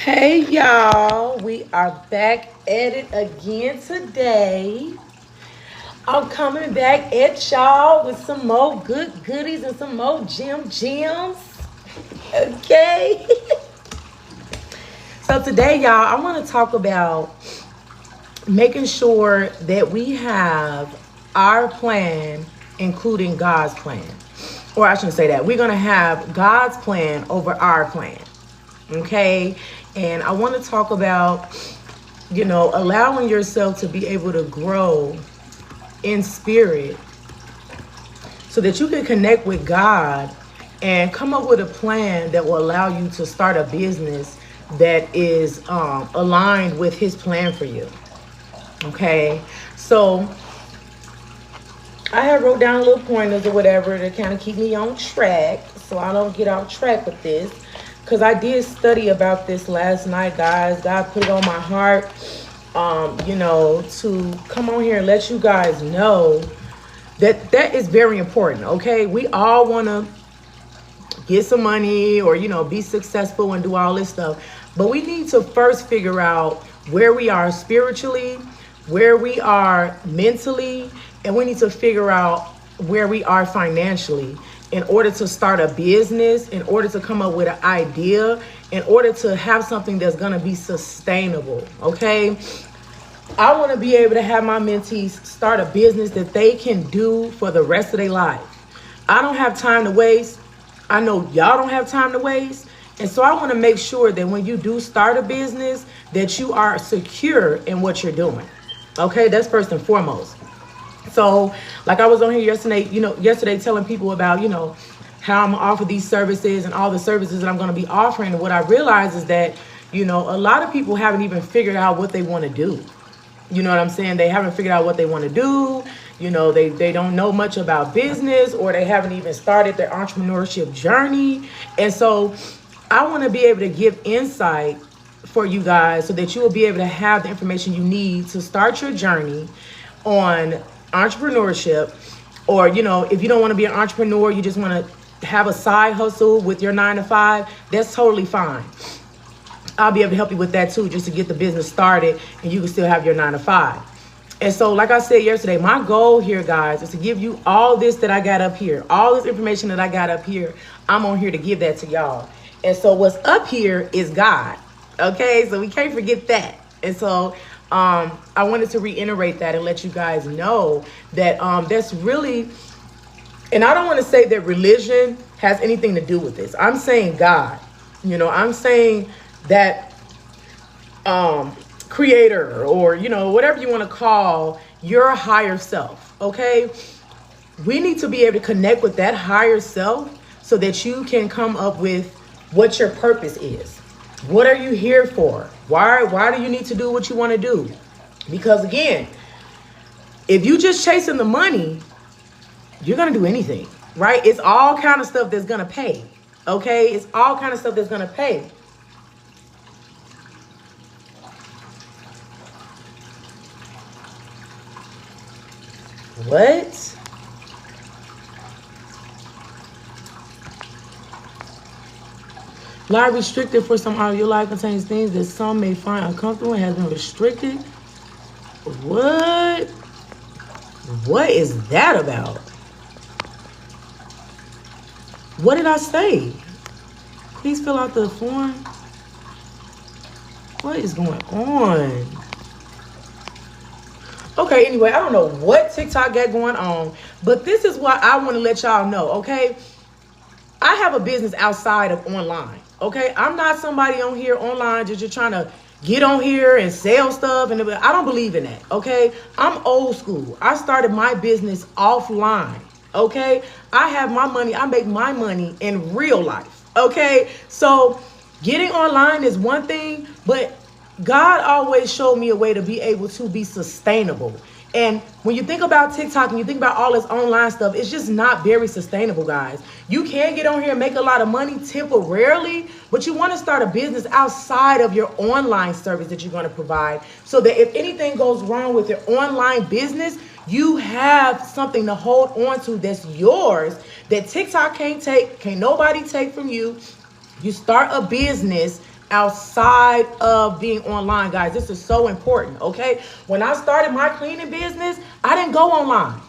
Hey y'all, we are back at it again today. I'm coming back at y'all with some more good goodies and some more gems. Okay. So today, y'all, I want to talk about making sure that we have our plan, including God's plan. Or I shouldn't say that. We're going to have God's plan over our plan. Okay. And I want to talk about, allowing yourself to be able to grow in spirit so that you can connect with God and come up with a plan that will allow you to start a business that is aligned with His plan for you. Okay. So I have wrote down little pointers or whatever to kind of keep me on track so I don't get off track with this. Because I did study about this last night, guys. God put it on my heart, to come on here and let you guys know that is very important, okay? We all want to get some money or, be successful and do all this stuff. But we need to first figure out where we are spiritually, where we are mentally, and we need to figure out where we are financially in order to start a business, in order to come up with an idea, in order to have something that's going to be sustainable, okay? I want to be able to have my mentees start a business that they can do for the rest of their life. I don't have time to waste. I know y'all don't have time to waste. And so I want to make sure that when you do start a business, that you are secure in what you're doing, okay? That's first and foremost. So, like I was on here yesterday telling people about, how I'm gonna offer these services and all the services that I'm going to be offering. And what I realized is that, a lot of people haven't even figured out what they want to do. You know what I'm saying? They haven't figured out what they want to do. They don't know much about business, or they haven't even started their entrepreneurship journey. And so I want to be able to give insight for you guys so that you will be able to have the information you need to start your journey on entrepreneurship. Or if you don't want to be an entrepreneur, you just want to have a side hustle with your 9 to 5, that's totally fine. I'll be able to help you with that too, just to get the business started and you can still have your 9 to 5. And so, like I said yesterday, my goal here, guys, is to give you all this that I got up here, all this information that I got up here. I'm on here to give that to y'all. And so what's up here is God. Okay, so we can't forget that. And so I wanted to reiterate that and let you guys know that that's really, and I don't want to say that religion has anything to do with this. I'm saying God, I'm saying that creator, or, whatever you want to call your higher self. Okay. We need to be able to connect with that higher self so that you can come up with what your purpose is. What are you here for? Why do you need to do what you want to do? Because again, if you just chasing the money, you're going to do anything, right? It's all kind of stuff that's going to pay. Okay. It's all kind of stuff that's going to pay. What? Live restricted for some audio. Live contains things that some may find uncomfortable and has been restricted. What? What is that about? What did I say? Please fill out the form. What is going on? Okay, anyway, I don't know what TikTok got going on, but this is what I want to let y'all know, okay? I have a business outside of online, okay? I'm not somebody on here online just trying to get on here and sell stuff. And I don't believe in that, okay? I'm old school. I started my business offline, okay? I have my money. I make my money in real life, okay? So getting online is one thing, but God always showed me a way to be able to be sustainable. And when you think about TikTok and you think about all this online stuff, it's just not very sustainable, guys. You can get on here and make a lot of money temporarily, but you want to start a business outside of your online service that you're going to provide, so that if anything goes wrong with your online business, you have something to hold on to that's yours, that TikTok can't take, can't nobody take from you. You start a business outside of being online, guys. This is so important, okay? When I started my cleaning business, I didn't go online.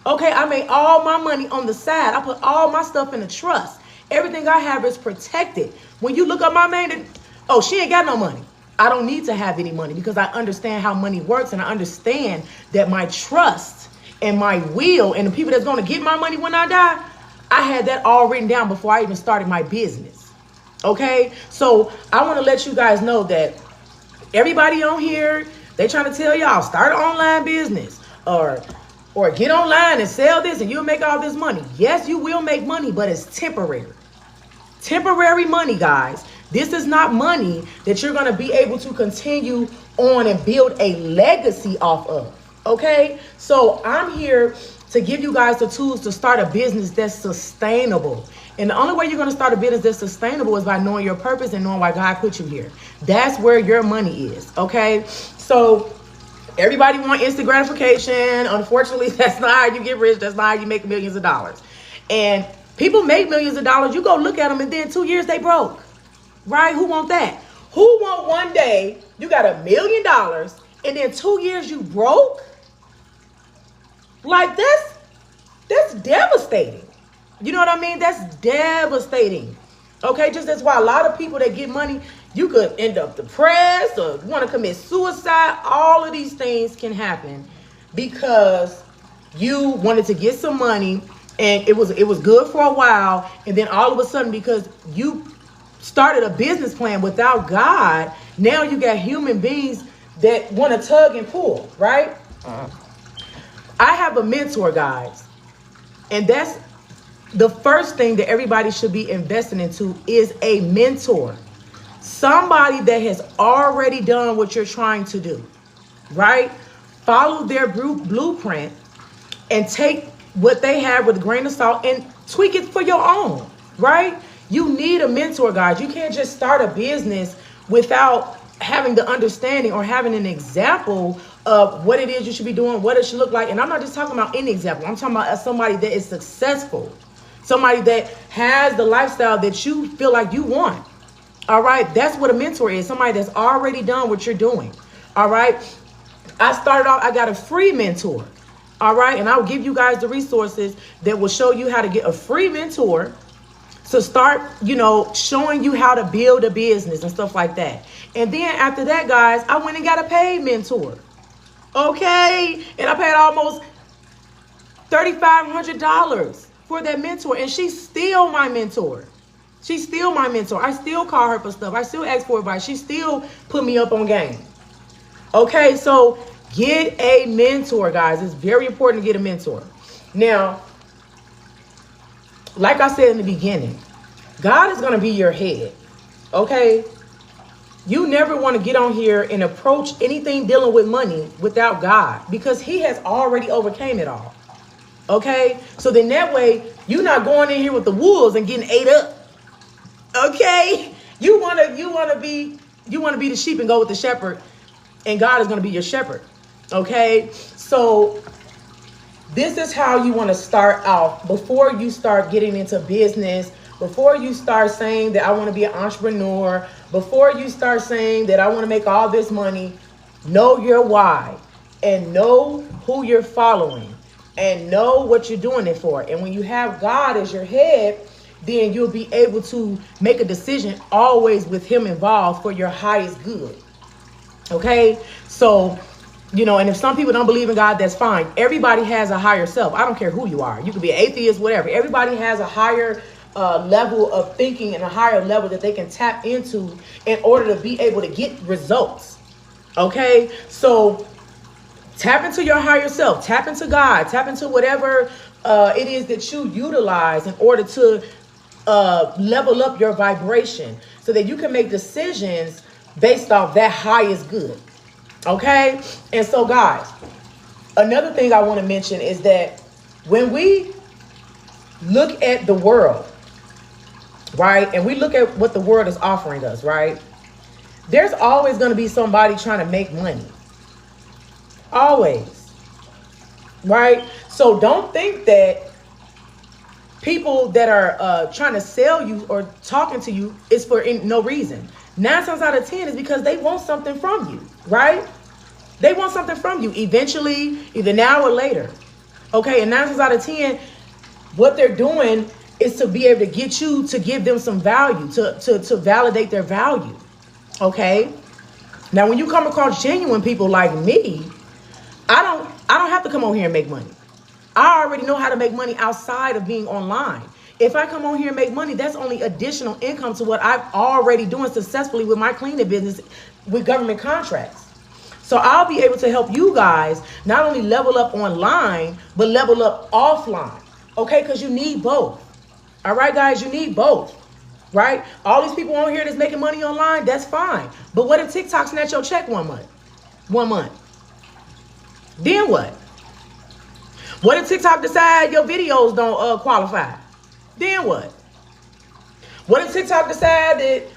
Okay, I made all my money on the side. I put all my stuff in a trust. Everything I have is protected. When you look up my main, oh, she ain't got no money. I don't need to have any money because I understand how money works, and I understand that my trust and my will and the people that's going to get my money when I die, I had that all written down before I even started my business. Okay, so I want to let you guys know that everybody on here, they trying to tell y'all start an online business or get online and sell this and you'll make all this money. Yes, you will make money, but it's temporary. Temporary money, guys. This is not money that you're going to be able to continue on and build a legacy off of. Okay, so I'm here to give you guys the tools to start a business that's sustainable. And the only way you're going to start a business that's sustainable is by knowing your purpose and knowing why God put you here. That's where your money is. Okay, so everybody want instant gratification. Unfortunately, that's not how you get rich. That's not how you make millions of dollars. And people make millions of dollars. You go look at them and then 2 years they broke. Right? Who want that? Who want one day you got $1 million and then 2 years you broke? Like that's devastating. You know what I mean? That's devastating. Okay, just that's why a lot of people that get money, you could end up depressed or want to commit suicide. All of these things can happen because you wanted to get some money and it was good for a while, and then all of a sudden, because you started a business plan without God, now you got human beings that want to tug and pull, right? I have a mentor, guys, and that's the first thing that everybody should be investing into is a mentor. Somebody that has already done what you're trying to do, right? Follow their blueprint and take what they have with a grain of salt and tweak it for your own, right? You need a mentor, guys. You can't just start a business without having the understanding or having an example of what it is you should be doing, what it should look like. And I'm not just talking about any example. I'm talking about somebody that is successful, somebody that has the lifestyle that you feel like you want. All right. That's what a mentor is. Somebody that's already done what you're doing. All right. I started off, I got a free mentor. All right. And I'll give you guys the resources that will show you how to get a free mentor to start, showing you how to build a business and stuff like that. And then after that, guys, I went and got a paid mentor. Okay. And I paid almost $3,500 for that mentor. And she's still my mentor. She's still my mentor. I still call her for stuff. I still ask for advice. She still put me up on game. Okay. So get a mentor, guys. It's very important to get a mentor. Now, like I said in the beginning, God is going to be your head. Okay. You never want to get on here and approach anything dealing with money without God, because he has already overcame it all. Okay. So then that way you're not going in here with the wolves and getting ate up. Okay. You want to be the sheep and go with the shepherd, and God is going to be your shepherd. Okay. So this is how you want to start out before you start getting into business, before you start saying that I want to be an entrepreneur, before you start saying that I want to make all this money. Know your why and know who you're following and know what you're doing it for. And when you have God as your head, then you'll be able to make a decision always with him involved for your highest good. Okay. So, and if some people don't believe in God, that's fine. Everybody has a higher self. I don't care who you are. You could be an atheist, whatever. Everybody has a higher level of thinking and a higher level that they can tap into in order to be able to get results. Okay. So tap into your higher self, tap into God, tap into whatever it is that you utilize in order to level up your vibration so that you can make decisions based off that highest good. Okay. And so, guys, another thing I want to mention is that when we look at the world, right, and we look at what the world is offering us, right, there's always going to be somebody trying to make money. Always. Right. So don't think that people that are trying to sell you or talking to you is for no reason. 9 times out of 10 is because they want something from you, right? They want something from you eventually, either now or later. Okay, and 9 times out of 10, what they're doing is to be able to get you to give them some value, to validate their value. Okay? Now, when you come across genuine people like me, I don't have to come on here and make money. I already know how to make money outside of being online. If I come on here and make money, that's only additional income to what I'm already doing successfully with my cleaning business with government contracts. So I'll be able to help you guys not only level up online, but level up offline. Okay, because you need both. All right, guys, you need both. Right? All these people on here that's making money online, that's fine. But what if TikTok snatch your check 1 month? 1 month. Then what? What if TikTok decide your videos don't qualify? Then what? What if TikTok decide that,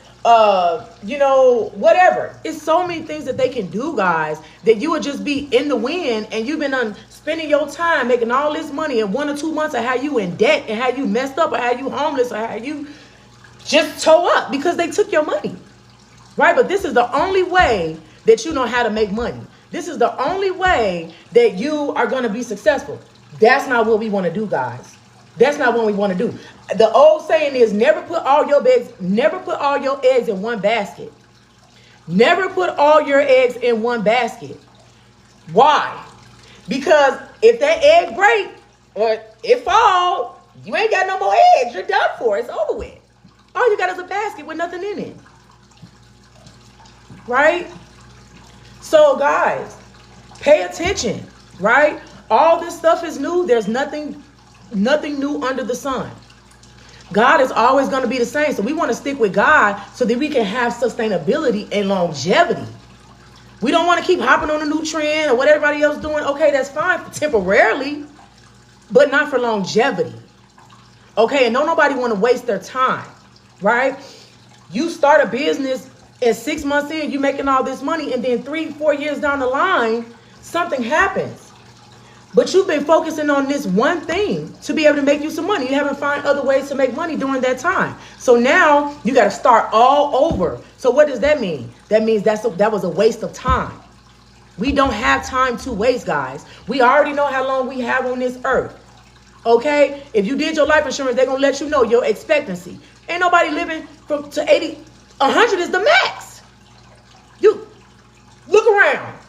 whatever. It's so many things that they can do, guys, that you would just be in the wind and you've been spending your time making all this money in 1 or 2 months of how you in debt and how you messed up or how you homeless or how you just toe up because they took your money, right? But this is the only way that you know how to make money. This is the only way that you are going to be successful. That's not what we want to do, guys. That's not what we want to do. The old saying is never put all your eggs in one basket. Never put all your eggs in one basket. Why? Because if that egg break or it fall, you ain't got no more eggs. You're done for. It's over with. All you got is a basket with nothing in it. Right? So, guys, pay attention, right? All this stuff is new. There's nothing new under the sun. God is always going to be the same. So we want to stick with God so that we can have sustainability and longevity. We don't want to keep hopping on a new trend or what everybody else doing. Okay, that's fine temporarily, but not for longevity. Okay, and don't nobody want to waste their time, right? You start a business and 6 months in, you're making all this money, and then 3-4 years down the line, something happens. But you've been focusing on this one thing to be able to make you some money. You haven't found other ways to make money during that time. So now you got to start all over. So what does that mean? That means that was a waste of time. We don't have time to waste, guys. We already know how long we have on this earth. Okay? If you did your life insurance, they're going to let you know your expectancy. Ain't nobody living to 80. 100 is the max. You look around.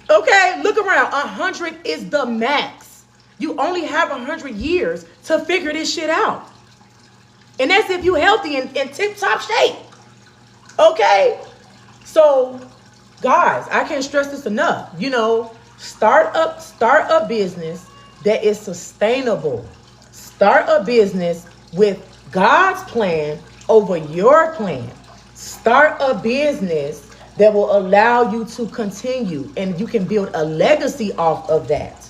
Okay, look around. 100 is the max. You only have 100 years to figure this shit out. And that's if you're healthy and in tip-top shape. Okay? So, guys, I can't stress this enough. Start a business that is sustainable. Start a business with God's plan over your plan. Start a business that will allow you to continue and you can build a legacy off of that.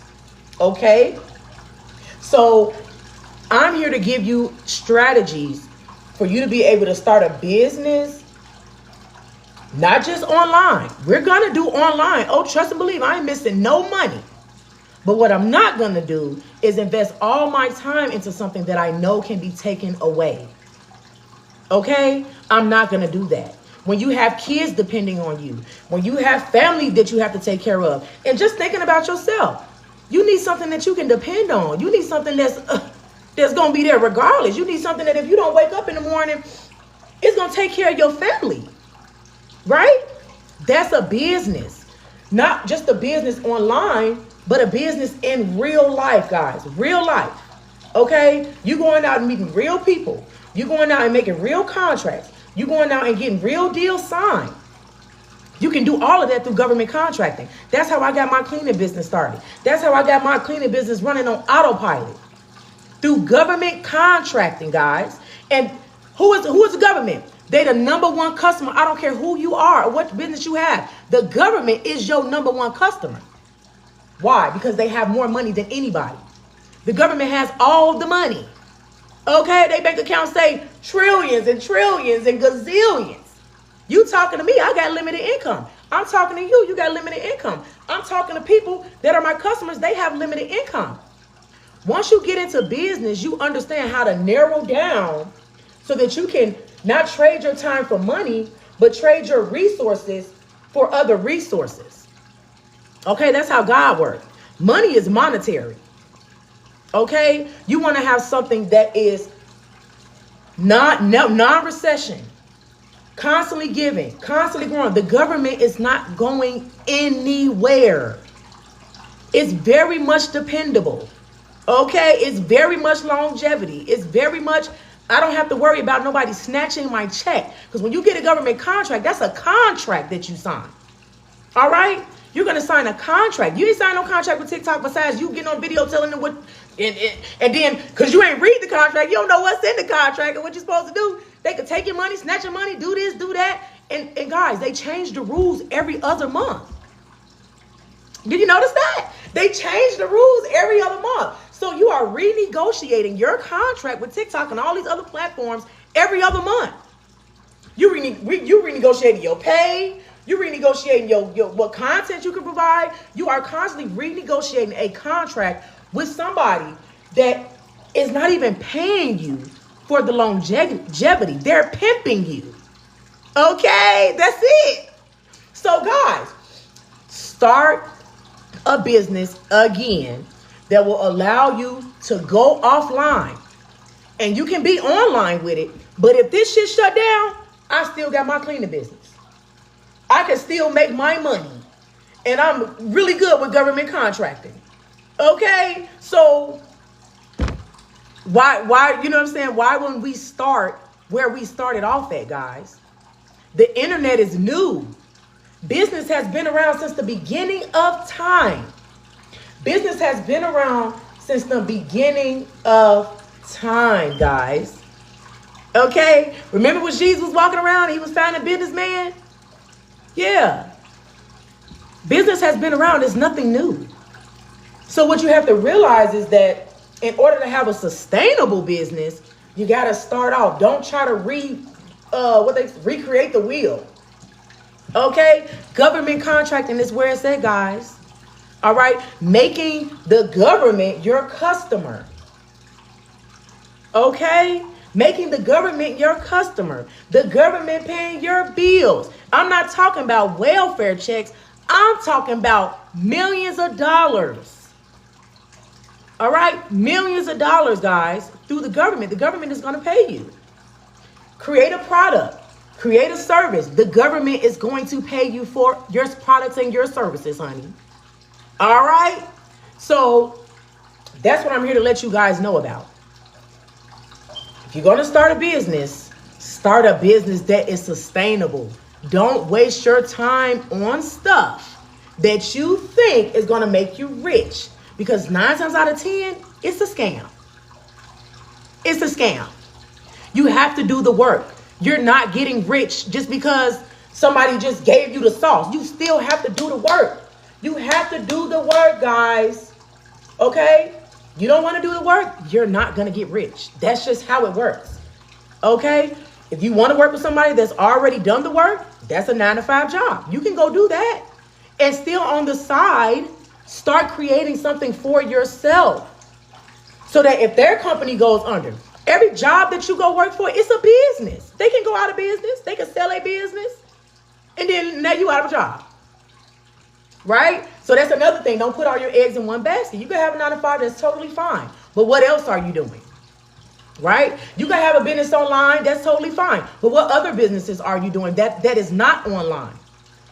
Okay? So I'm here to give you strategies for you to be able to start a business, not just online. We're going to do online. Oh, trust and believe, I ain't missing no money. But what I'm not going to do is invest all my time into something that I know can be taken away. Okay? I'm not going to do that. When you have kids depending on you, when you have family that you have to take care of, and just thinking about yourself, you need something that you can depend on. You need something that's going to be there regardless. You need something that if you don't wake up in the morning, it's going to take care of your family, right? That's a business, not just a business online, but a business in real life, guys, real life. Okay? You going out and meeting real people. You going out and making real contracts. You going out and getting real deals signed. You can do all of that through government contracting. That's how I got my cleaning business started. That's how I got my cleaning business running on autopilot. Through government contracting, guys. And who is the government? They the number one customer. I don't care who you are or what business you have. The government is your number one customer. Why? Because they have more money than anybody. The government has all the money. Okay, they bank accounts say trillions and trillions and gazillions. You talking to me, I got limited income. I'm talking to you, you got limited income. I'm talking to people that are my customers, they have limited income. Once you get into business, you understand how to narrow down so that you can not trade your time for money, but trade your resources for other resources. Okay, that's how God works. Money is monetary. Okay, you want to have something that is non-recession, constantly giving, constantly growing. The government is not going anywhere. It's very much dependable. Okay, it's very much longevity. It's very much, I don't have to worry about nobody snatching my check. Because when you get a government contract, that's a contract that you sign. All right? You're going to sign a contract. You ain't sign no contract with TikTok besides you getting on video telling them what, and then, because you ain't read the contract, you don't know what's in the contract and what you're supposed to do. They could take your money, snatch your money, do this, do that. And guys, they change the rules every other month. Did you notice that? They change the rules every other month. So you are renegotiating your contract with TikTok and all these other platforms every other month. You renegotiating your pay. You renegotiating your what content you can provide. You are constantly renegotiating a contract with somebody that is not even paying you for the longevity. They're pimping you. Okay, that's it. So guys, start a business again that will allow you to go offline, and you can be online with it. But if this shit shut down, I still got my cleaning business. I can still make my money, and I'm really good with government contracting. Okay, so why, you know what I'm saying? Why wouldn't we start where we started off at, guys? The internet is new. Business has been around since the beginning of time. Business has been around since the beginning of time, guys. Okay? Remember when Jesus was walking around, he was finding a businessman? Yeah. Business has been around. It's nothing new. So what you have to realize is that in order to have a sustainable business, you got to start off. Don't try to recreate the wheel. Okay? Government contracting is where it's at, guys. All right? Making the government your customer. Okay? Making the government your customer. The government paying your bills. I'm not talking about welfare checks. I'm talking about millions of dollars. All right? Millions of dollars, guys, through the government. The government is going to pay you. Create a product. Create a service. The government is going to pay you for your products and your services, honey. All right? So that's what I'm here to let you guys know about. If you're going to start a business that is sustainable. Don't waste your time on stuff that you think is going to make you rich. Because 9 times out of 10, it's a scam. It's a scam. You have to do the work. You're not getting rich just because somebody just gave you the sauce. You still have to do the work. You have to do the work, guys. Okay? You don't want to do the work, you're not going to get rich. That's just how it works. Okay? If you want to work with somebody that's already done the work, that's a 9-to-5 job. You can go do that. And still on the side, start creating something for yourself. So that if their company goes under, every job that you go work for, it's a business. They can go out of business. They can sell a business. And then now you out of a job. Right? So that's another thing. Don't put all your eggs in one basket. You can have a 9-to-5, that's totally fine. But what else are you doing? Right? You can have a business online, that's totally fine. But what other businesses are you doing that is not online?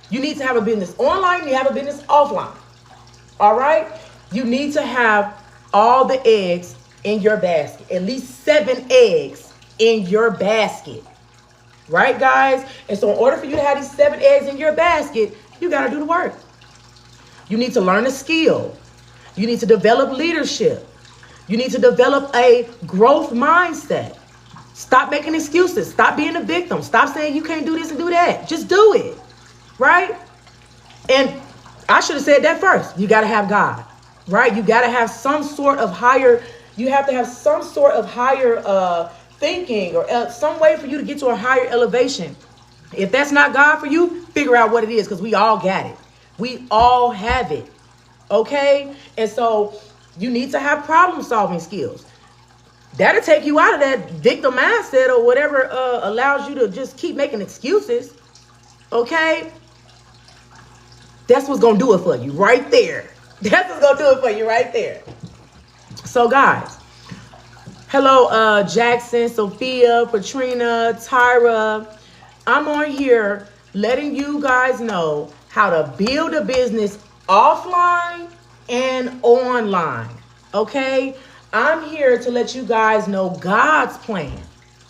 You need to have a business online, you have a business offline. All right? You need to have all the eggs in your basket. At least 7 eggs in your basket. Right, guys? And so in order for you to have these 7 eggs in your basket, you got to do the work. You need to learn a skill. You need to develop leadership. You need to develop a growth mindset. Stop making excuses. Stop being a victim. Stop saying you can't do this and do that. Just do it. Right? And I should have said that first. You got to have God. Right? You got to have some sort of higher, thinking or some way for you to get to a higher elevation. If that's not God for you, figure out what it is, because we all got it. We all have it. Okay? And so You need to have problem solving skills. That'll take you out of that victim mindset or whatever allows you to just keep making excuses. Okay? That's what's going to do it for you right there. That's what's going to do it for you right there. So, guys, hello, Jackson, Sophia, Patrina, Tyra. I'm on here letting you guys know how to build a business offline and online. Okay? I'm here to let you guys know God's plan.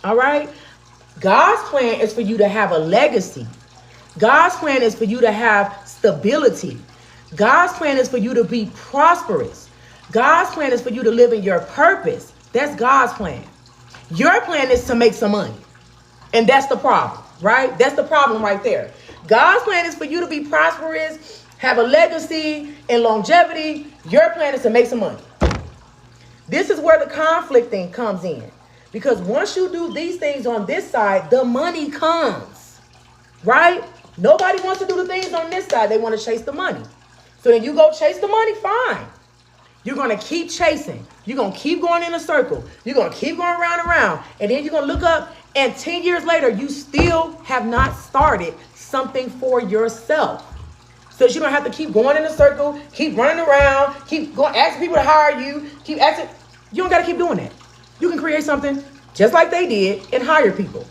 All right? God's plan is for you to have a legacy. God's plan is for you to have stability. God's plan is for you to be prosperous. God's plan is for you to live in your purpose. That's God's plan. Your plan is to make some money. And that's the problem, right? That's the problem right there. God's plan is for you to be prosperous, have a legacy and longevity. Your plan is to make some money. This is where the conflict thing comes in. Because once you do these things on this side, the money comes, right? Nobody wants to do the things on this side. They want to chase the money. So then you go chase the money, fine. You're going to keep chasing. You're going to keep going in a circle. You're going to keep going round and round. And then you're going to look up, and 10 years later, you still have not started something for yourself. So you don't have to keep going in a circle, keep running around, keep going, asking people to hire you, keep asking. You don't got to keep doing that. You can create something just like they did and hire people.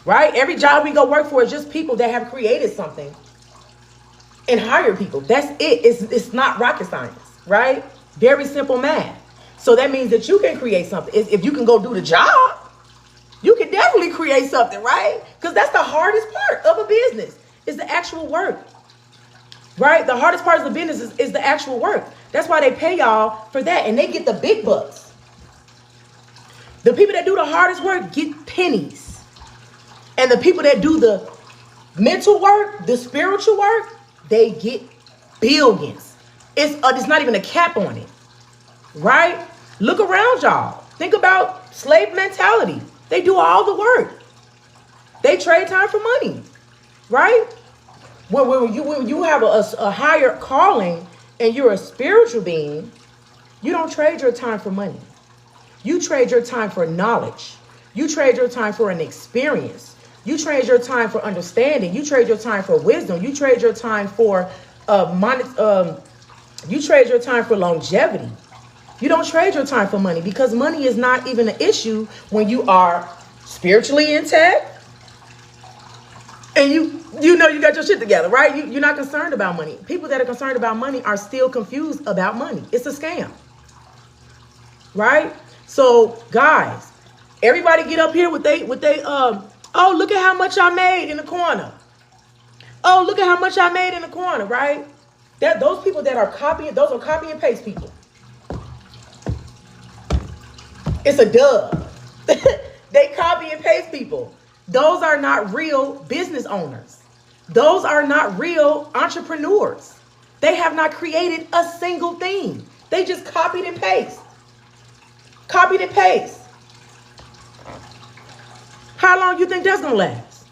Right? Every job we go work for is just people that have created something and hire people. That's it. It's not rocket science, right? Very simple math. So that means that you can create something. If you can go do the job, you can definitely create something, right? Because that's the hardest part of a business is the actual work, right? The hardest part of the business is the actual work. That's why they pay y'all for that, and they get the big bucks. The people that do the hardest work get pennies. And the people that do the mental work, the spiritual work, they get billions. It's not even a cap on it, right? Look around y'all. Think about slave mentality. They do all the work. They trade time for money, right? When you have a higher calling and you're a spiritual being, you don't trade your time for money. You trade your time for knowledge. You trade your time for an experience. You trade your time for understanding. You trade your time for wisdom. You trade your time for you trade your time for longevity. You don't trade your time for money because money is not even an issue when you are spiritually intact and you know you got your shit together, right? You're not concerned about money. People that are concerned about money are still confused about money. It's a scam, right? So guys, everybody get up here with they oh, look at how much I made in the corner. Oh, look at how much I made in the corner, right? Those people that are copying, those are copy and paste people. It's a dub. They copy and paste people. Those are not real business owners. Those are not real entrepreneurs. They have not created a single thing. They just copied and paste. Copied and paste. How long you think that's going to last?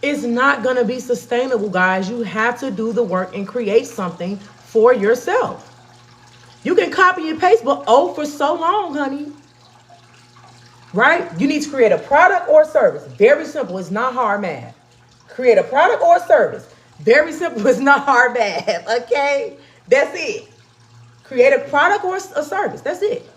It's not going to be sustainable, guys. You have to do the work and create something for yourself. You can copy and paste, but for so long, honey. Right? You need to create a product or service. Very simple. It's not hard math. Create a product or service. Very simple. It's not hard math. Okay? That's it. Create a product or a service. That's it.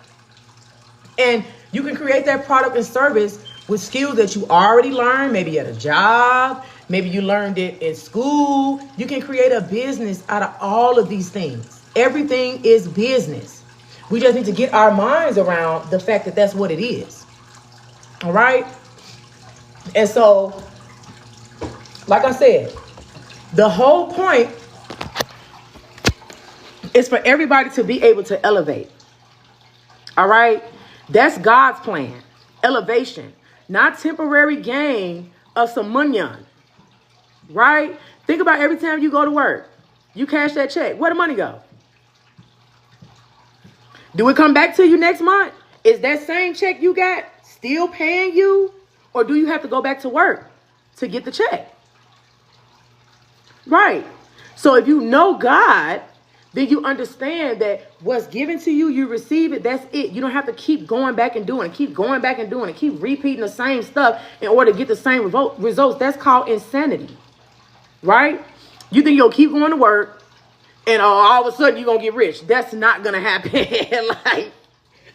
And you can create that product and service with skills that you already learned, maybe at a job, maybe you learned it in school. You can create a business out of all of these things. Everything is business. We just need to get our minds around the fact that that's what it is. All right? And so, like I said, the whole point is for everybody to be able to elevate. All right? That's God's plan. Elevation. Not temporary gain of some money, right? Think about every time you go to work, you cash that check. Where the money go? Do it come back to you next month? Is that same check you got still paying you? Or do you have to go back to work to get the check? Right. So if you know God, then you understand that what's given to you, you receive it. That's it. You don't have to keep going back and doing it, keep going back and doing it, keep repeating the same stuff in order to get the same results. That's called insanity, right? You think you'll keep going to work and all of a sudden you're going to get rich. That's not going to happen. Like,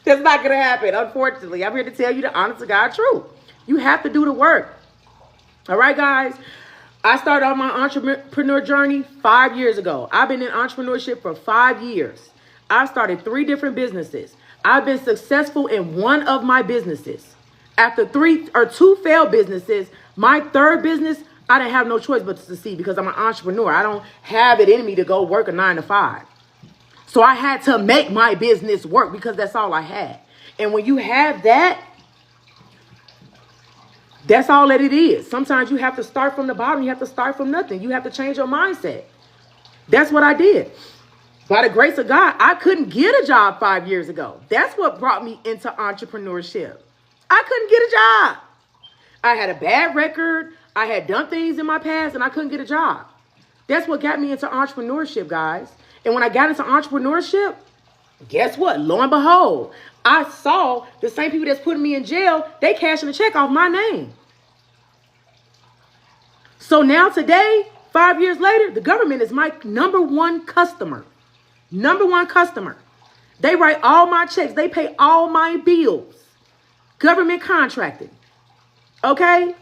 that's not going to happen, unfortunately. I'm here to tell you the honest to God truth. You have to do the work. All right, guys? I started on my entrepreneur journey 5 years ago. I've been in entrepreneurship for 5 years. I've started 3 different businesses. I've been successful in one of my businesses. After 2 failed businesses, my 3rd business, I didn't have no choice but to succeed because I'm an entrepreneur. I don't have it in me to go work a 9 to 5. So I had to make my business work because that's all I had. And when you have that, that's all that it is. Sometimes you have to start from the bottom. You have to start from nothing. You have to change your mindset. That's what I did. By the grace of God, I couldn't get a job 5 years ago. That's what brought me into entrepreneurship. I couldn't get a job. I had a bad record. I had done things in my past and I couldn't get a job. That's what got me into entrepreneurship, guys. And when I got into entrepreneurship, guess what? Lo and behold, I saw the same people that's putting me in jail, they cashing a check off my name. So now today, 5 years later, the government is my #1 customer. #1 customer. They write all my checks. They pay all my bills. Government contracted. Okay?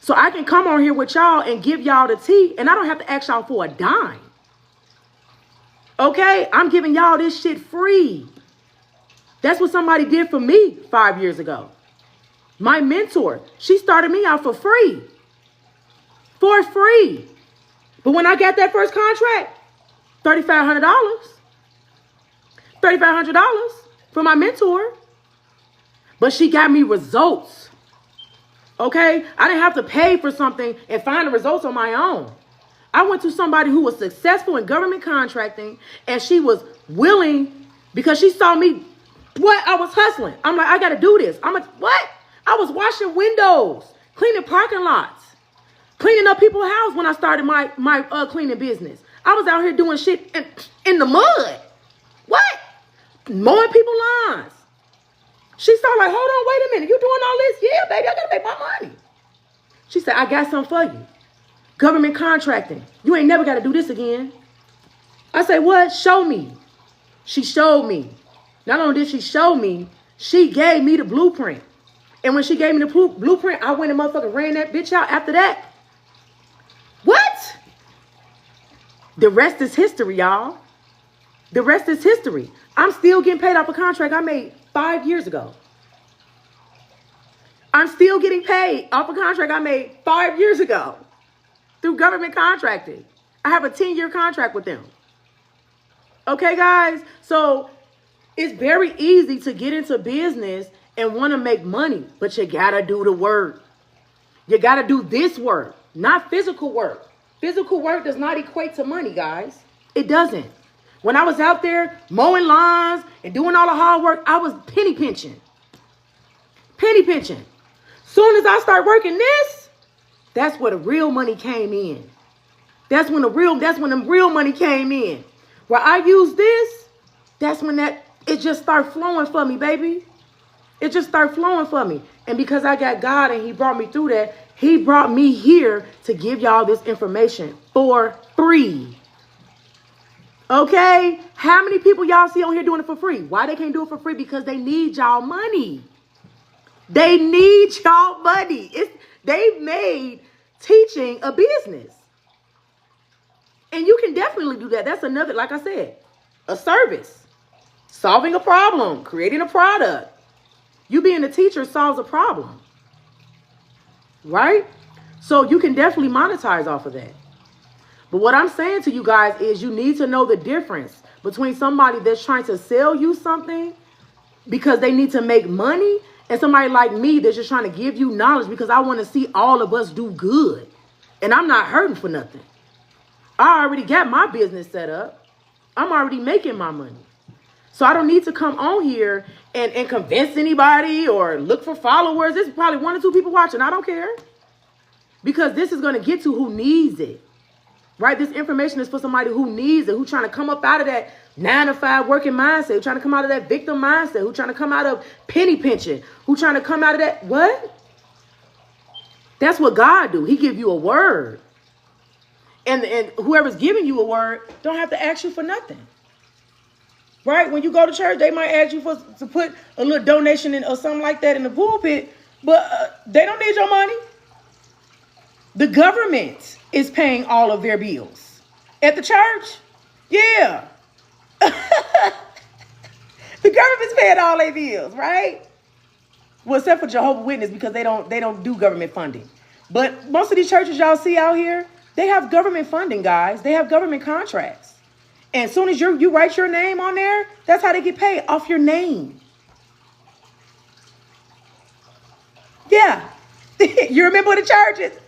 So I can come on here with y'all and give y'all the tea, and I don't have to ask y'all for a dime. Okay? I'm giving y'all this shit free. That's what somebody did for me 5 years ago. My mentor, she started me out for free. For free. But when I got that first contract, $3,500. $3,500 for my mentor. But she got me results. Okay? I didn't have to pay for something and find the results on my own. I went to somebody who was successful in government contracting, and she was willing, because she saw me, what? I was hustling. I'm like, I got to do this. What? I was washing windows, cleaning parking lots, cleaning up people's houses when I started my cleaning business. I was out here doing shit in the mud. What? Mowing people's lawns. She started like, hold on, wait a minute. You doing all this? Yeah, baby, I got to make my money. She said, I got something for you. Government contracting. You ain't never got to do this again. I said, what? Show me. She showed me. Not only did she show me, she gave me the blueprint. And when she gave me the blueprint, I went and motherfucking ran that bitch out after that. What? The rest is history, y'all. The rest is history. I'm still getting paid off a contract I made 5 years ago. I'm still getting paid off a contract I made 5 years ago through government contracting. I have a 10-year contract with them. Okay, guys? So it's very easy to get into business and want to make money, but you got to do the work. You got to do this work, not physical work. Physical work does not equate to money, guys. It doesn't. When I was out there mowing lawns and doing all the hard work, I was penny pinching. Penny pinching. Soon as I start working this, that's where the real money came in. That's when the real money came in. Where I use this, that's when it just start flowing for me, baby. It just start flowing for me. And because I got God and he brought me through that, he brought me here to give y'all this information for free. Okay? How many people y'all see on here doing it for free? Why they can't do it for free? Because they need y'all money. They need y'all money. They've made teaching a business. And you can definitely do that. That's another, like I said, a service. Solving a problem, creating a product. You being a teacher solves a problem. Right? So you can definitely monetize off of that. But what I'm saying to you guys is you need to know the difference between somebody that's trying to sell you something because they need to make money and somebody like me that's just trying to give you knowledge because I want to see all of us do good. And I'm not hurting for nothing. I already got my business set up. I'm already making my money. So I don't need to come on here and convince anybody or look for followers. There's probably 1 or 2 people watching. I don't care. Because this is going to get to who needs it. right? This information is for somebody who needs it, who's trying to come up out of that 9-to-5 working mindset, who's trying to come out of that victim mindset, who's trying to come out of penny pinching, who's trying to come out of that, what? That's what God do. He give you a word. And whoever's giving you a word don't have to ask you for nothing. Right? When you go to church, they might ask you to put a little donation in or something like that in the pulpit, but they don't need your money. The government is paying all of their bills. At the church? Yeah. The government's paying all their bills, right? Well, except for Jehovah's Witness, because they don't do government funding. But most of these churches y'all see out here, they have government funding, guys. They have government contracts. And as soon as you write your name on there, that's how they get paid, off your name. Yeah. You remember the churches?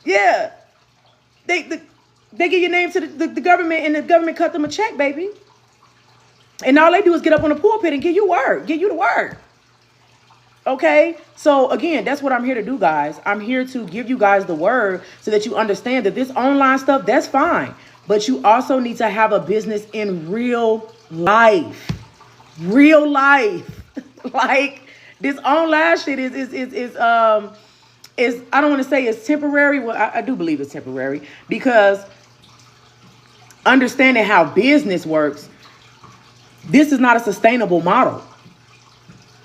Yeah. They give your name to the government, and the government cut them a check, baby. And all they do is get up on the pulpit and give you the word. Okay? So again, that's what I'm here to do, guys. I'm here to give you guys the word so that you understand that this online stuff, that's fine. But you also need to have a business in real life. Real life. Like this online shit is I don't want to say it's temporary. Well, I do believe it's temporary, because understanding how business works, this is not a sustainable model.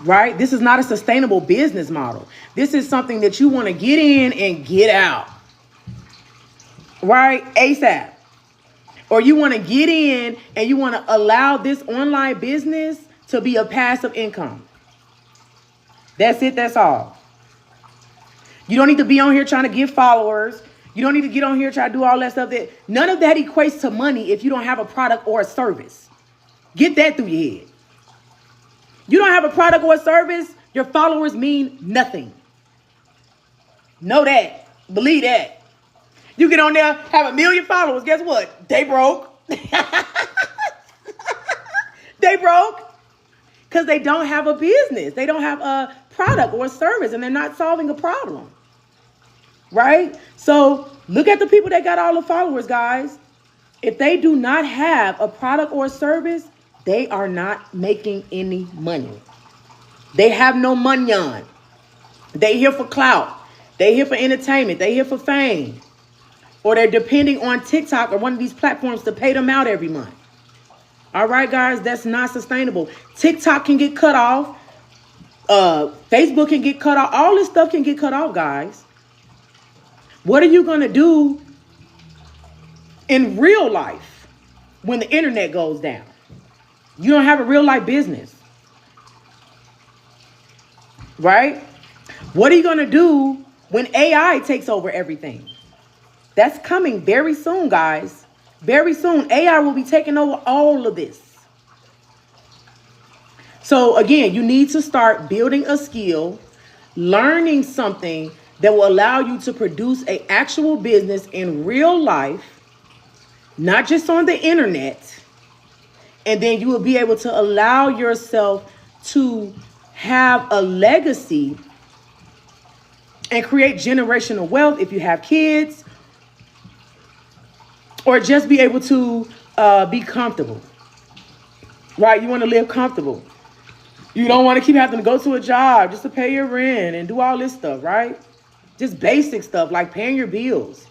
Right? This is not a sustainable business model. This is something that you want to get in and get out. Right? ASAP. Or you want to get in and you want to allow this online business to be a passive income. That's it. That's all. You don't need to be on here trying to get followers. You don't need to get on here trying to do all that stuff. None of that equates to money if you don't have a product or a service. Get that through your head. You don't have a product or a service, your followers mean nothing. Know that. Believe that. You get on there, have 1 million followers. Guess what? They broke. They broke because they don't have a business. They don't have a product or a service, and they're not solving a problem. Right? So look at the people that got all the followers, guys. If they do not have a product or a service, they are not making any money. They have no money on. They here for clout. They here for entertainment. They here for fame. Or they're depending on TikTok or one of these platforms to pay them out every month. All right, guys, that's not sustainable. TikTok can get cut off. Facebook can get cut off. All this stuff can get cut off, guys. What are you going to do in real life when the internet goes down? You don't have a real life business. Right? What are you going to do when AI takes over everything? That's coming very soon, guys. Very soon. AI will be taking over all of this. So again, you need to start building a skill, learning something that will allow you to produce an actual business in real life, not just on the internet. And then you will be able to allow yourself to have a legacy and create generational wealth if you have kids, or just be able to be comfortable. Right? You want to live comfortable. You don't want to keep having to go to a job just to pay your rent and do all this stuff, right? Just basic stuff like paying your bills.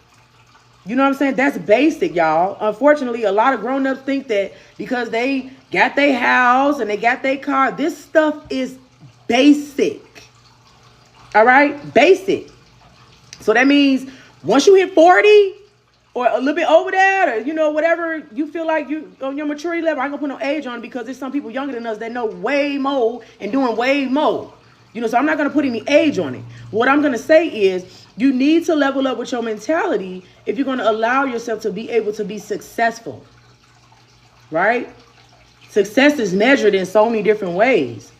You know what I'm saying? That's basic, y'all. Unfortunately, a lot of grown-ups think that because they got their house and they got their car, this stuff is basic. All right? Basic. So that means once you hit 40 or a little bit over that, or, you know, whatever you feel like you on your maturity level, I ain't gonna put no age on it because there's some people younger than us that know way more and doing way more. You know, so I'm not going to put any age on it. What I'm going to say is you need to level up with your mentality if you're going to allow yourself to be able to be successful. Right? Success is measured in so many different ways.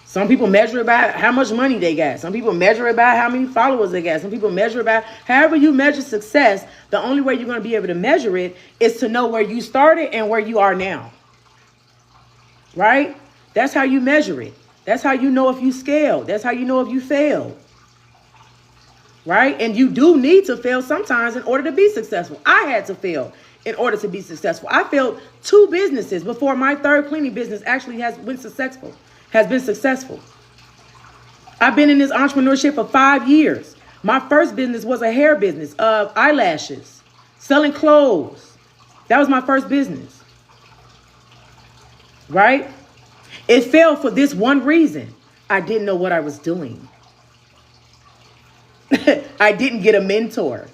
Some people measure it by how much money they got. Some people measure it by how many followers they got. Some people measure it by however you measure success. The only way you're going to be able to measure it is to know where you started and where you are now. Right? That's how you measure it. That's how you know if you scaled. That's how you know if you failed. right? And you do need to fail sometimes in order to be successful. I had to fail in order to be successful. I failed 2 businesses before my 3rd cleaning business actually has been successful. I've been in this entrepreneurship for 5 years. My first business was a hair business of eyelashes, selling clothes. That was my first business, right? It failed for this one reason. I didn't know what I was doing. I didn't get a mentor.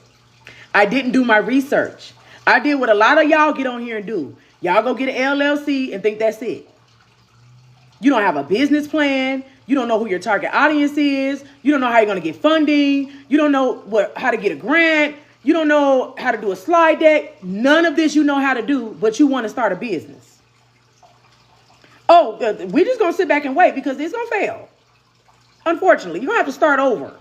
I didn't do my research. I did what a lot of y'all get on here and do. Y'all go get an LLC and think that's it. You don't have a business plan. You don't know who your target audience is. You don't know how you're going to get funding. You don't know how to get a grant. You don't know how to do a slide deck. None of this you know how to do, but you want to start a business. Oh, we're just going to sit back and wait because it's going to fail. Unfortunately, you're going to have to start over.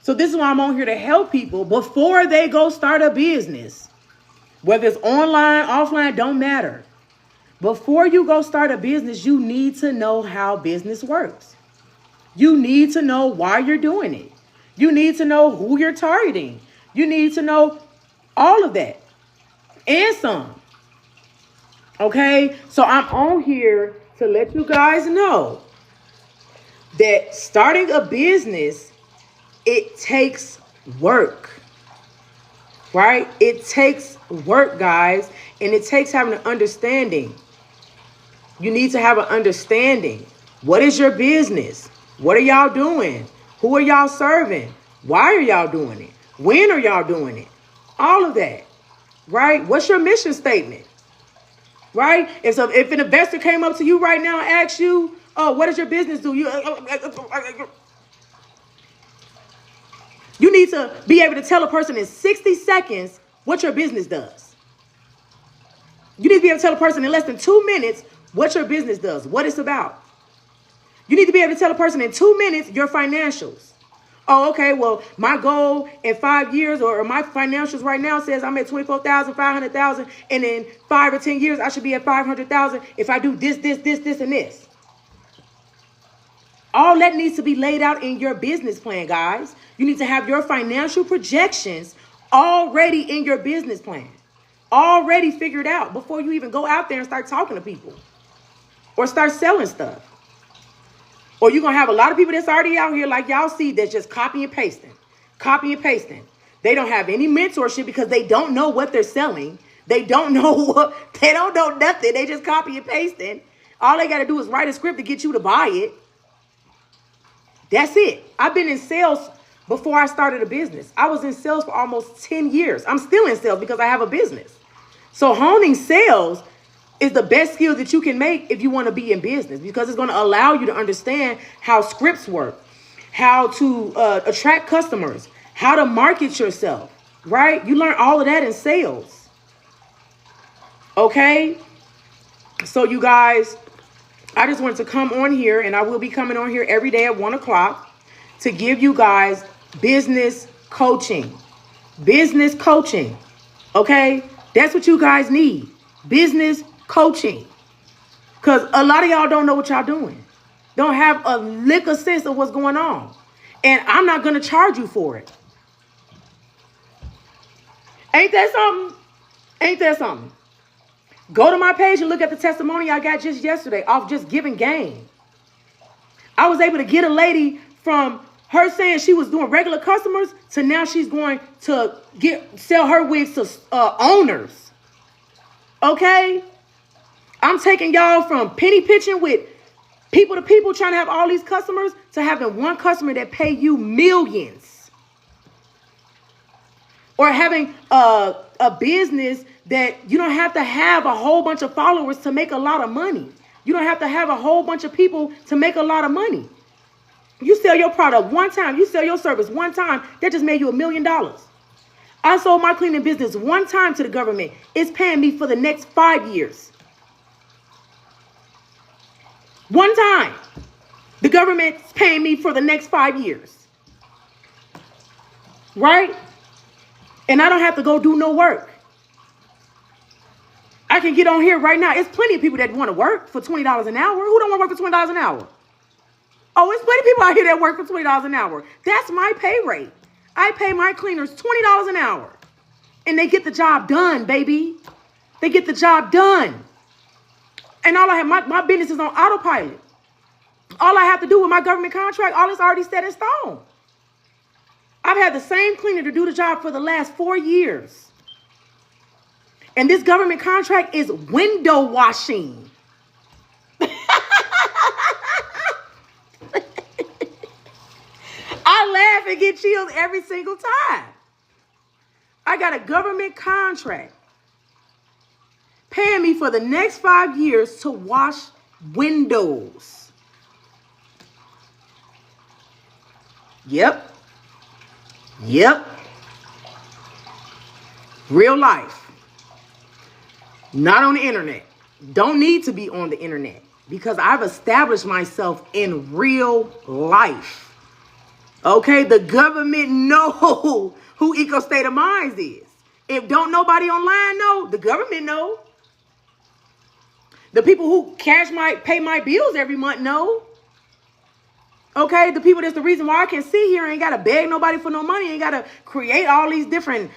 So this is why I'm on here to help people before they go start a business. Whether it's online, offline, don't matter. Before you go start a business, you need to know how business works. You need to know why you're doing it. You need to know who you're targeting. You need to know all of that and some. Okay, so I'm on here to let you guys know that starting a business, it takes work, right? It takes work, guys, and it takes having an understanding. You need to have an understanding. What is your business? What are y'all doing? Who are y'all serving? Why are y'all doing it? When are y'all doing it? All of that, right? What's your mission statement, right? If an investor came up to you right now and asked you, oh, what does your business do? You need to be able to tell a person in 60 seconds what your business does. You need to be able to tell a person in less than 2 minutes what your business does, what it's about. You need to be able to tell a person in 2 minutes your financials. Oh, okay, well, my goal in 5 years or my financials right now says I'm at 24,000, 500,000, and in 5 or 10 years I should be at 500,000 if I do this, and this. All that needs to be laid out in your business plan, guys. You need to have your financial projections already in your business plan, already figured out before you even go out there and start talking to people or start selling stuff. Or you're going to have a lot of people that's already out here like y'all see that's just copy and pasting. They don't have any mentorship because they don't know what they're selling. They don't know nothing. They just copy and pasting. All they got to do is write a script to get you to buy it. That's it. I've been in sales before I started a business. I was in sales for almost 10 years. I'm still in sales because I have a business. So honing sales is the best skill that you can make if you want to be in business, because it's going to allow you to understand how scripts work, how to attract customers, how to market yourself, right? You learn all of that in sales. Okay. So you guys, I just wanted to come on here, and I will be coming on here every day at 1 o'clock to give you guys business coaching. Okay. That's what you guys need. Business coaching. Because a lot of y'all don't know what y'all doing. Don't have a lick of sense of what's going on. And I'm not going to charge you for it. Ain't that something? Go to my page and look at the testimony I got just yesterday off just giving game. I was able to get a lady from her saying she was doing regular customers to now she's going to sell her wigs to owners. Okay? I'm taking y'all from penny pitching with people to people trying to have all these customers to having one customer that pay you millions. Or having a business that you don't have to have a whole bunch of followers to make a lot of money. You don't have to have a whole bunch of people to make a lot of money. You sell your product one time, you sell your service one time, that just made you $1 million. I sold my cleaning business one time to the government. It's paying me for the next 5 years. One time. The government's paying me for the next 5 years. Right? And I don't have to go do no work. I can get on here right now. It's plenty of people that want to work for $20 an hour. Who don't want to work for $20 an hour? Oh, it's plenty of people out here that work for $20 an hour. That's my pay rate. I pay my cleaners $20 an hour. And they get the job done, baby. They get the job done. And all I have, my business is on autopilot. All I have to do with my government contract, all is already set in stone. I've had the same cleaner to do the job for the last 4 years. And this government contract is window washing. I laugh and get chills every single time. I got a government contract paying me for the next 5 years to wash windows. Yep. Real life. Not on the internet. Don't need to be on the internet because I've established myself in real life. Okay, the government know who Eco State of Minds is. If don't nobody online know, the government know. The people who pay my bills every month know. Okay, the people that's the reason why I can sit here and ain't got to beg nobody for no money. Ain't got to create all these different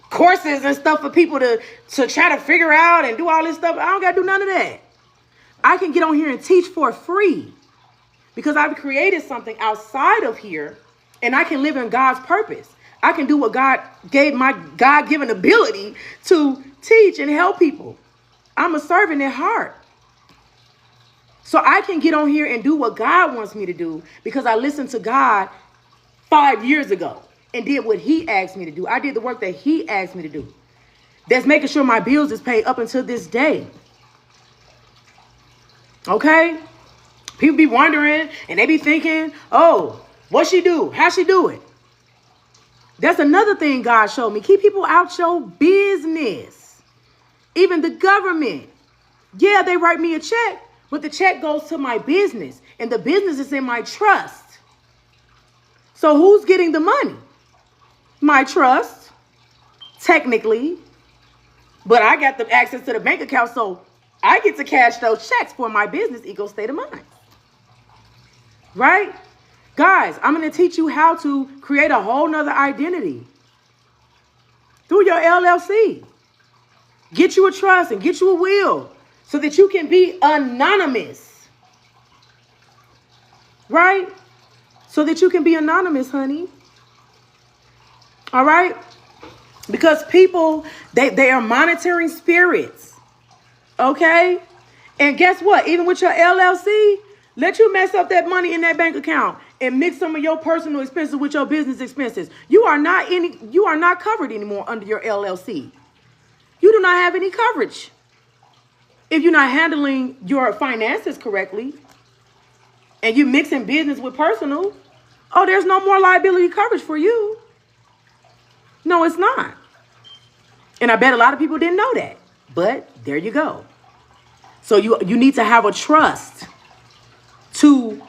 courses and stuff for people to try to figure out and do all this stuff. I don't got to do none of that. I can get on here and teach for free. Because I've created something outside of here and I can live in God's purpose. I can do what God gave my God-given ability to teach and help people. I'm a servant at heart. So I can get on here and do what God wants me to do because I listened to God 5 years ago and did what he asked me to do. I did the work that he asked me to do. That's making sure my bills is paid up until this day. Okay? People be wondering and they be thinking, oh, what she do? How she do it? That's another thing God showed me. Keep people out your business. Even the government. Yeah, they write me a check, but the check goes to my business and the business is in my trust. So who's getting the money? My trust, technically, but I got the access to the bank account, so I get to cash those checks for my business, Eco State of Mind. Right? Guys, I'm going to teach you how to create a whole nother identity through your LLC. Get you a trust and get you a will so that you can be anonymous. Right? So that you can be anonymous, honey. All right? Because people, they are monitoring spirits. Okay? And guess what? Even with your LLC, let you mess up that money in that bank account and mix some of your personal expenses with your business expenses. You are not covered anymore under your LLC. You do not have any coverage if you're not handling your finances correctly and you mixing business with personal. Oh, there's no more liability coverage for you. No, it's not. And I bet a lot of people didn't know that. But there you go. So you need to have a trust to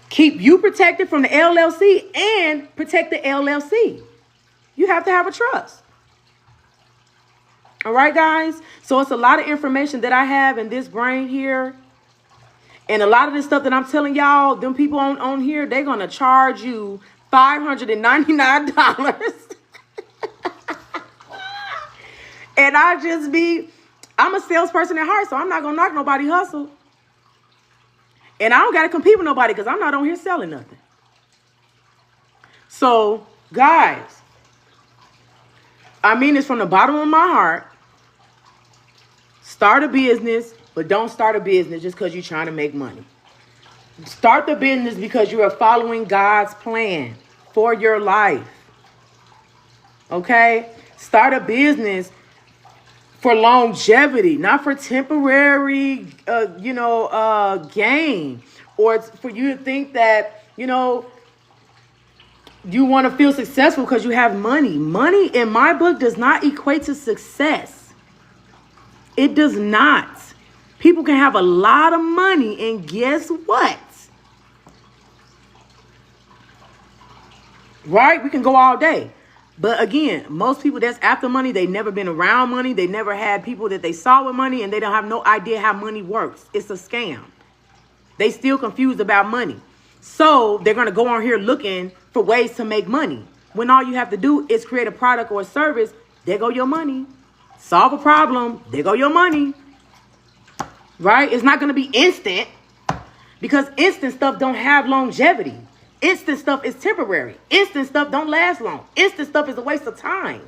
keep you protected from the LLC and protect the LLC. You have to have a trust. All right, guys. So it's a lot of information that I have in this brain here. And a lot of this stuff that I'm telling y'all, them people on here, they're going to charge you $599. And I'm a salesperson at heart, so I'm not going to knock nobody hustle. And I don't got to compete with nobody because I'm not on here selling nothing. So, guys, I mean this from the bottom of my heart. Start a business, but don't start a business just because you're trying to make money. Start the business because you are following God's plan for your life. Okay? Start a business for longevity, not for temporary, gain, or it's for you to think that, you want to feel successful because you have money. Money in my book does not equate to success. It does not. People can have a lot of money and guess what? Right? We can go all day. But again, most people that's after money, they never been around money. They never had people that they saw with money and they don't have no idea how money works. It's a scam. They still confused about money. So they're going to go on here looking for ways to make money. When all you have to do is create a product or a service, there go your money. Solve a problem, there go your money. Right? It's not going to be instant, because instant stuff don't have longevity. Instant stuff is temporary. Instant stuff don't last long. Instant stuff is a waste of time.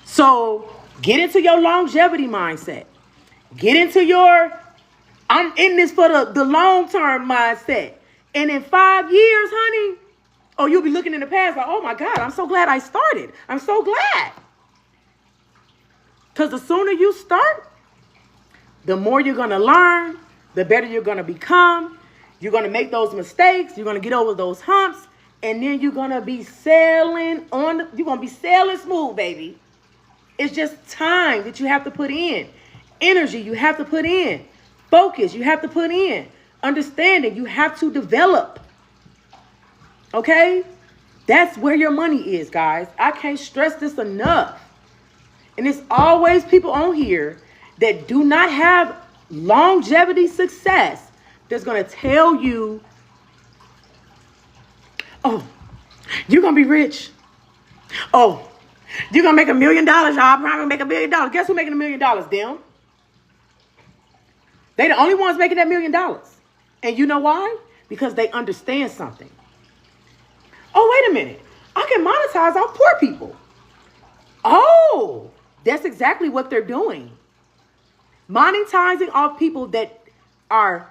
So get into your longevity mindset. Get into your, I'm in this for the long-term mindset. And in 5 years, honey, oh, you'll be looking in the past like, oh my God, I'm so glad I started. I'm so glad. Because the sooner you start, the more you're going to learn, the better you're going to become. You're going to make those mistakes. You're going to get over those humps. And then you're going to be sailing you're going to be sailing smooth, baby. It's just time that you have to put in. Energy you have to put in. Focus you have to put in. Understanding you have to develop. Okay? That's where your money is, guys. I can't stress this enough. And it's always people on here that do not have longevity success that's going to tell you, oh, you're going to be rich. Oh, you're going to make $1 million, y'all. I'm probably going to make $1 million. Guess who's making $1 million? Them. They the only ones making that $1 million. And you know why? Because they understand something. Oh, wait a minute. I can monetize off poor people. Oh, that's exactly what they're doing. Monetizing off people that are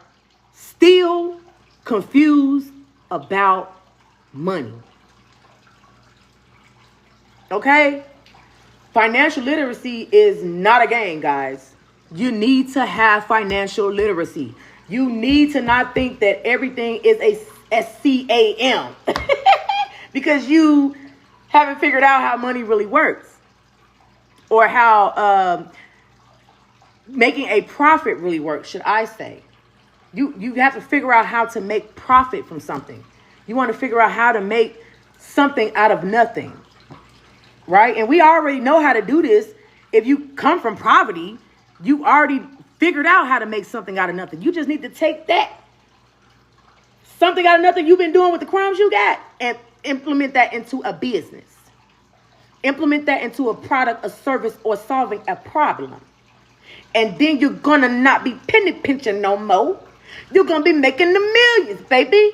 still confused about money. Okay? Financial literacy is not a game, guys. You need to have financial literacy. You need to not think that everything is a scam because you haven't figured out how money really works, or how making a profit really works, should I say. You have to figure out how to make profit from something. You want to figure out how to make something out of nothing, right? And we already know how to do this. If you come from poverty, you already figured out how to make something out of nothing. You just need to take that something out of nothing you've been doing with the crumbs you got and implement that into a business. Implement that into a product, a service, or solving a problem. And then you're going to not be penny pinching no more. You're going to be making the millions, baby.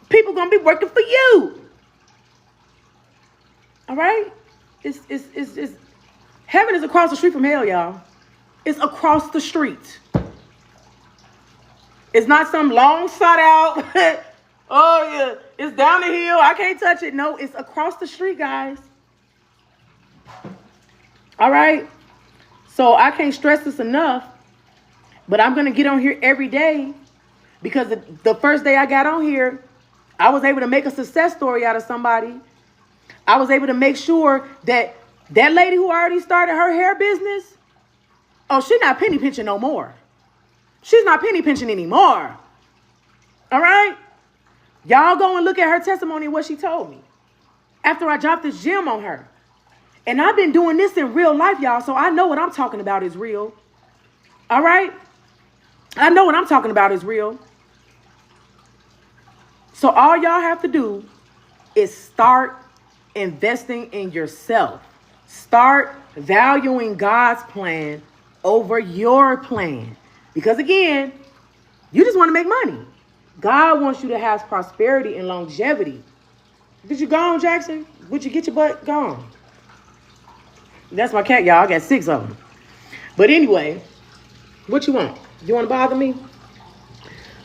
People going to be working for you. All right? It's heaven is across the street from hell, y'all. It's across the street. It's not some long sought out. Oh, yeah. It's down the hill. I can't touch it. No, it's across the street, guys. All right? So I can't stress this enough, but I'm going to get on here every day because the first day I got on here, I was able to make a success story out of somebody. I was able to make sure that that lady who already started her hair business, oh, she's not penny pinching no more. She's not penny pinching anymore. All right? Y'all go and look at her testimony and what she told me after I dropped this gem on her. And I've been doing this in real life, y'all, so I know what I'm talking about is real. All right? I know what I'm talking about is real. So all y'all have to do is start investing in yourself. Start valuing God's plan over your plan. Because again, you just want to make money. God wants you to have prosperity and longevity. Did you gone, Jackson? Would you get your butt gone? That's my cat, y'all. I got 6 of them. But anyway, what you want? You want to bother me?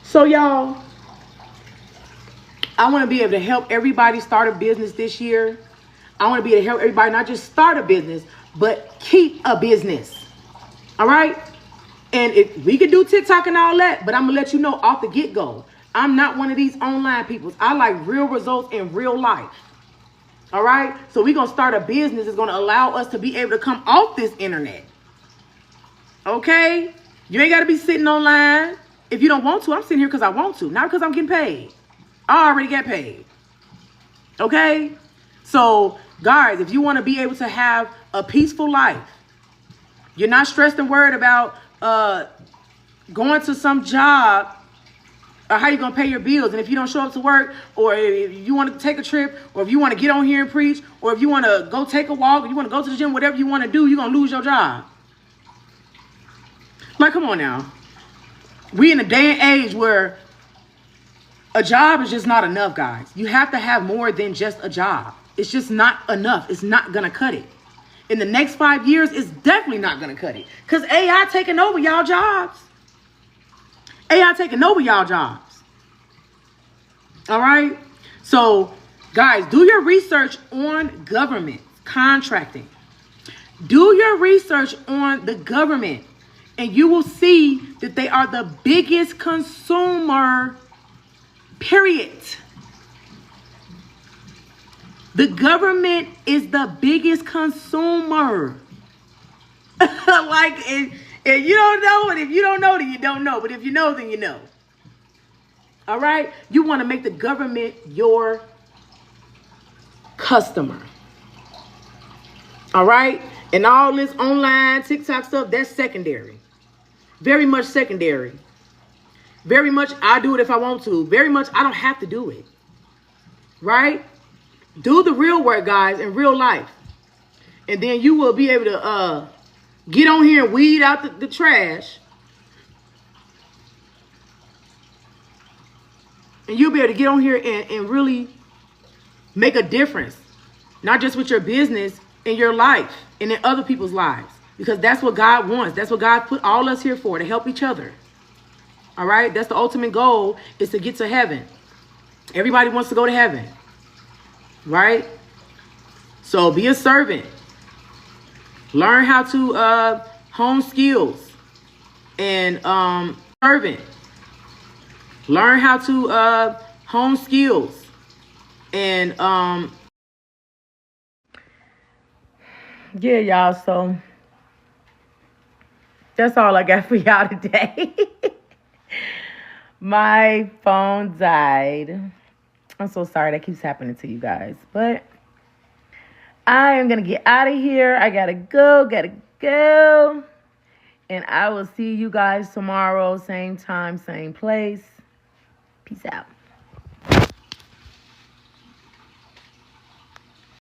So, y'all, I want to be able to help everybody start a business this year. I want to be able to help everybody not just start a business, but keep a business. All right? And if we could do TikTok and all that, but I'm going to let you know off the get-go, I'm not one of these online people. I like real results in real life. All right? So we're going to start a business that's going to allow us to be able to come off this internet. Okay? You ain't got to be sitting online. If you don't want to, I'm sitting here because I want to, not because I'm getting paid. I already get paid. Okay? So, guys, if you want to be able to have a peaceful life, you're not stressed and worried about going to some job, or how you going to pay your bills. And if you don't show up to work, or if you want to take a trip, or if you want to get on here and preach, or if you want to go take a walk, or you want to go to the gym, whatever you want to do, you're going to lose your job. Like, come on now. We in a day and age where a job is just not enough, guys. You have to have more than just a job. It's just not enough. It's not going to cut it. In the next 5 years, it's definitely not going to cut it. Because AI taking over y'all jobs. AI taking over y'all jobs. All right? So, guys, do your research on government contracting. Do your research on the government. And you will see that they are the biggest consumer, period. The government is the biggest consumer. Like, and you don't know, and if you don't know, then you don't know. But if you know, then you know. All right? You want to make the government your customer. All right? And all this online TikTok stuff, that's secondary. Very much secondary. Very much I do it if I want to. Very much I don't have to do it. Right? Do the real work, guys, in real life. And then you will be able to get on here and weed out the trash. And you'll be able to get on here and really make a difference. Not just with your business, in your life and in other people's lives. Because that's what God wants. That's what God put all us here for, to help each other. All right? That's the ultimate goal, is to get to heaven. Everybody wants to go to heaven. Right? So be a servant. Learn how to hone skills. And servant. Learn how to hone skills. And yeah, y'all. So that's all I got for y'all today. My phone died. I'm so sorry that keeps happening to you guys. But I am going to get out of here. I got to go. And I will see you guys tomorrow. Same time, same place. Peace out.